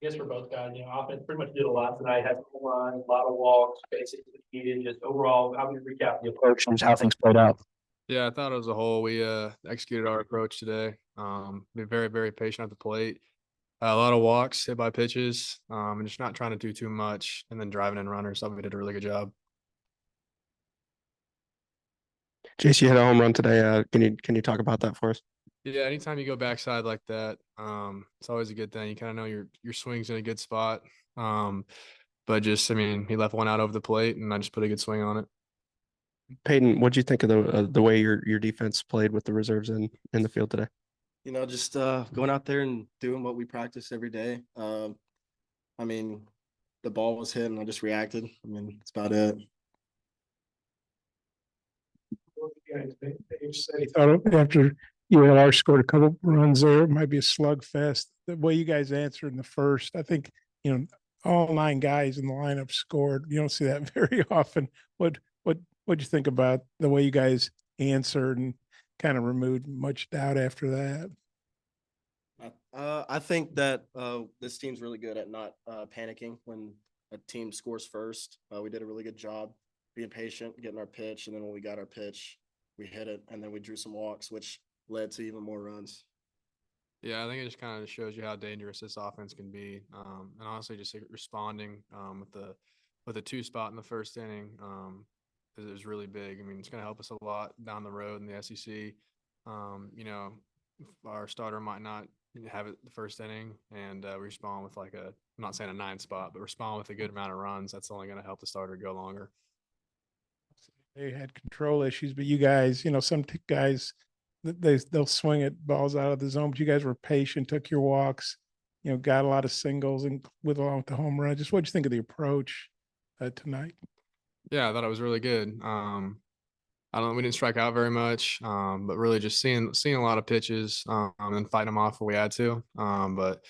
guess for both guys, offense pretty much did a lot tonight. Had some runs, a lot of walks, basically needed. Just overall, how would you recap the approach and how things played out? Yeah, I thought as a whole we executed our approach today. Be very, very patient at the plate. A lot of walks, hit by pitches, and just not trying to do too much, and then driving in runners. So we did a really good job. Jace, you hit a home run today. Can you talk about that for us? Yeah, anytime you go backside like that, it's always a good thing. You kind of know your swing's in a good spot. But just, I mean, he left one out over the plate, and I just put a good swing on it. Peyton, what'd you think of the way your defense played with the reserves in the field today? Just going out there and doing what we practice every day. I mean, the ball was hit and I just reacted. I mean, that's about it. Dave said he thought after ULR scored a couple runs there, it might be a slugfest. The way you guys answered in the first, I think, all 9 guys in the lineup scored. You don't see that very often. What'd you think about the way you guys answered and kind of removed much doubt after that? I think that this team's really good at not panicking when a team scores first. We did a really good job being patient, getting our pitch, and then when we got our pitch, we hit it, and then we drew some walks, which led to even more runs. Yeah, I think it just kind of shows you how dangerous this offense can be, and honestly, just responding with the 2 spot in the first inning is really big. I mean, it's going to help us a lot down the road in the SEC. Our starter might not have it the first inning, and we respond with I'm not saying a 9 spot, but respond with a good amount of runs. That's only going to help the starter go longer. They had control issues, but you guys, some guys, they'll swing at balls out of the zone, but you guys were patient, took your walks, got a lot of singles and along with the home run. Just what'd you think of the approach tonight? Yeah, I thought it was really good. We didn't strike out very much, but really just seeing a lot of pitches and fighting them off when we had to. But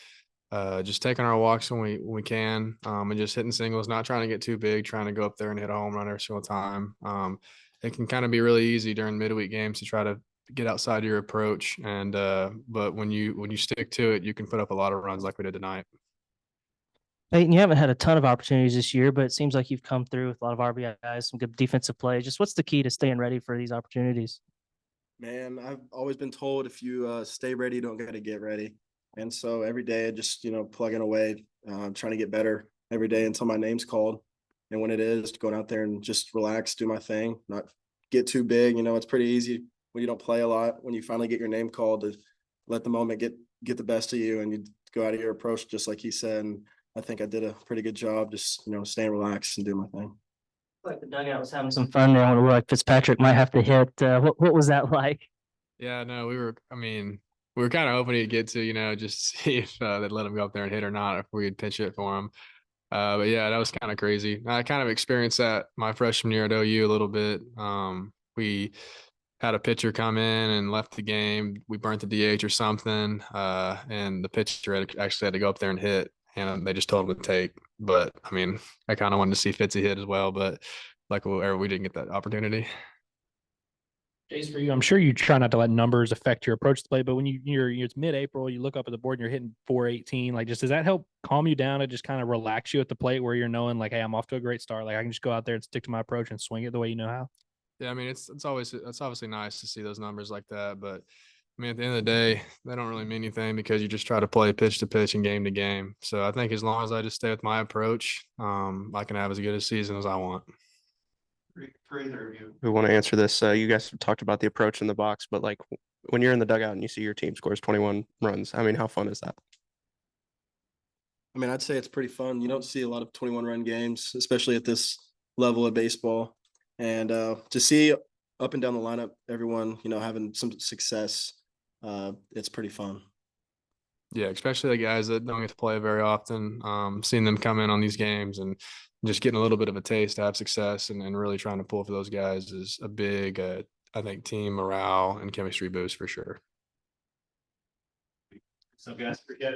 just taking our walks when we can, and just hitting singles, not trying to get too big, trying to go up there and hit a home run every single time. It can kind of be really easy during midweek games to try to get outside your approach, and but when you stick to it, you can put up a lot of runs like we did tonight. Peyton, you haven't had a ton of opportunities this year, but it seems like you've come through with a lot of RBIs, some good defensive play. Just what's the key to staying ready for these opportunities? Man, I've always been told if you stay ready, you don't got to get ready. And so every day, just, plugging away, trying to get better every day until my name's called. And when it is, going out there and just relax, do my thing, not get too big. It's pretty easy when you don't play a lot, when you finally get your name called, to let the moment get the best of you and you go out of your approach, just like he said. And I think I did a pretty good job just, staying relaxed and doing my thing. Like the dugout was having some fun there when it looked like Fitzpatrick might have to hit. What was that like? Yeah, no, we were kind of hoping he'd get to, just see if they'd let him go up there and hit or not, if we'd pitch it for him. But yeah, that was kind of crazy. I kind of experienced that my freshman year at OU a little bit. We had a pitcher come in and left the game. We burnt the DH or something, and the pitcher actually had to go up there and hit, and they just told him to take. But I mean, I kind of wanted to see Fitzy hit as well, but we didn't get that opportunity. Jace, for you, I'm sure you try not to let numbers affect your approach to play, but when it's mid-April, you look up at the board and you're hitting 418, does that help calm you down and just kind of relax you at the plate where you're knowing hey, I'm off to a great start. I can just go out there and stick to my approach and swing it the way you know how? Yeah, I mean, it's obviously nice to see those numbers like that, but I mean, at the end of the day, they don't really mean anything because you just try to play pitch to pitch and game to game. So I think as long as I just stay with my approach, I can have as good a season as I want. For either of you who want to answer this, you guys have talked about the approach in the box, but when you're in the dugout and you see your team scores 21 runs, I mean, how fun is that? I mean, I'd say it's pretty fun. You don't see a lot of 21-run games, especially at this level of baseball. And to see up and down the lineup, everyone, having some success, it's pretty fun. Yeah, especially the guys that don't get to play very often. Seeing them come in on these games and just getting a little bit of a taste to have success and really trying to pull for those guys is a big, I think, team morale and chemistry boost for sure. So guys, forget